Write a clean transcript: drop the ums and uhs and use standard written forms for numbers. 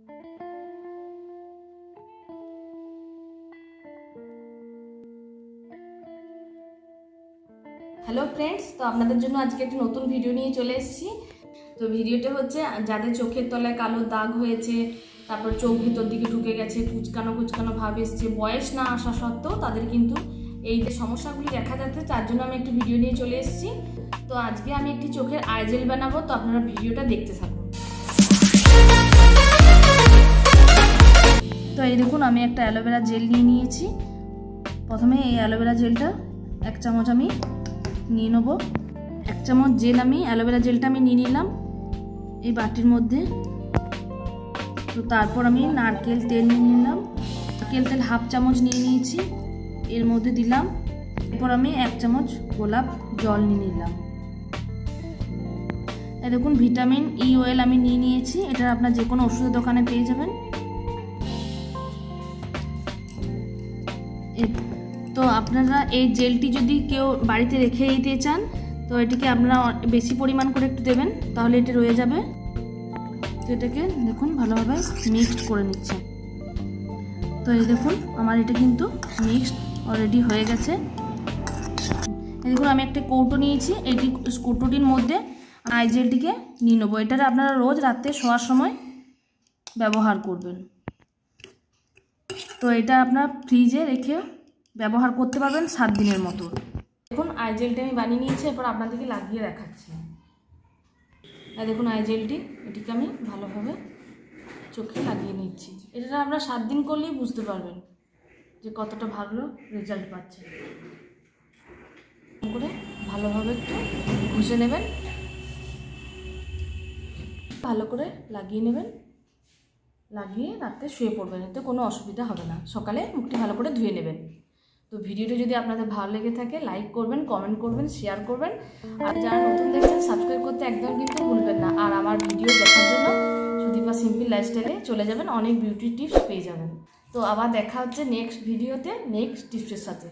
Hello friends, তো আপনাদের জন্য আজকে একটি নতুন ভিডিও নিয়ে চলে এসেছি। তো ভিডিওটা হচ্ছে যাদের চোখের তলায় কালো দাগ হয়েছে, তারপর চোখ ভিতর দিকে ঢুকে গেছে, কুচকানো কুচকানো ভাব এসছে, বয়স না আসা সত্ত্বেও তাদের কিন্তু এই যে সমস্যাগুলি দেখা যাচ্ছে, তার জন্য আমি একটি ভিডিও নিয়ে চলে এসেছি। তো আজকে আমি একটি চোখের আই জেল বানাবো, তো আপনারা ভিডিওটা দেখতে থাকুন। তো এই দেখুন, আমি একটা অ্যালোভেরা জেল নিয়ে নিয়েছি। প্রথমে এই অ্যালোভেরা জেলটা 1 চামচ আমি নিয়ে নেবো। 1 চামচ জেল আমি অ্যালোভেরা জেলটা আমি নিয়ে নিলাম এই বাটির মধ্যে। তো তারপর আমি নারকেল তেল নিয়ে নিলাম। নারকেল তেল 1/2 চামচ নিয়ে নিয়েছি, এর মধ্যে দিলাম। এরপর আমি 1 চামচ গোলাপ জল নিয়ে নিলাম। এই দেখুন, ভিটামিন ই অয়েল আমি নিয়ে নিয়েছি। এটা আপনার যে কোনো ওষুধের দোকানে পেয়ে যাবেন। তো আপনারা এই জেলটি যদি কেউ বাড়িতে রেখে দিতে চান, তো এটিকে আপনারা বেশি পরিমাণ করে একটু দেবেন, তাহলে এটি রয়ে যাবে। তো এটাকে দেখুন ভালোভাবে মিক্সড করে নিচ্ছে। তো এই দেখুন, আমার এটা কিন্তু মিক্সড অলরেডি হয়ে গেছে। এই দেখুন, আমি একটা কৌটো নিয়েছি। এটি কৌটোটির মধ্যে আই জেলটিকে নিয়ে নেবো। এটা আপনারা রোজ রাতে শোয়ার সময় ব্যবহার করবেন। তো এটা আপনার ফ্রিজে রেখে ব্যবহার করতে পারবেন 7 দিনের মতো। দেখুন, আই জেলটা আমি বানিয়ে নিয়েছি, এরপর আপনাদেরকে লাগিয়ে দেখাচ্ছি। আর দেখুন আই জেলটি, এটিকে আমি ভালোভাবে চোখে লাগিয়ে নিচ্ছি। এটা আপনারা 7 দিন করলেই বুঝতে পারবেন যে কতটা ভালো রেজাল্ট পাচ্ছে। করে ভালোভাবে একটু ঘষে নেবেন, ভালো করে লাগিয়ে নেবেন। লাগিয়ে রাতে শুয়ে পড়বেন, এতে কোনো অসুবিধা হবে না। সকালে মুখটি ভালো করে ধুয়ে নেবেন। তো ভিডিওটি যদি আপনাদের ভালো লেগে থাকে, লাইক করবেন, কমেন্ট করবেন, শেয়ার করবেন। আর যারা নতুন দেখছেন, সাবস্ক্রাইব করতে একদম কিন্তু ভুলবেন না। আর আমার ভিডিও দেখার জন্য সুদীপা সিম্পল লাইফস্টাইলে চলে যাবেন, অনেক বিউটি টিপস পেয়ে যাবেন। তো আবার দেখা হচ্ছে নেক্সট ভিডিওতে নেক্সট টিপসের সাথে।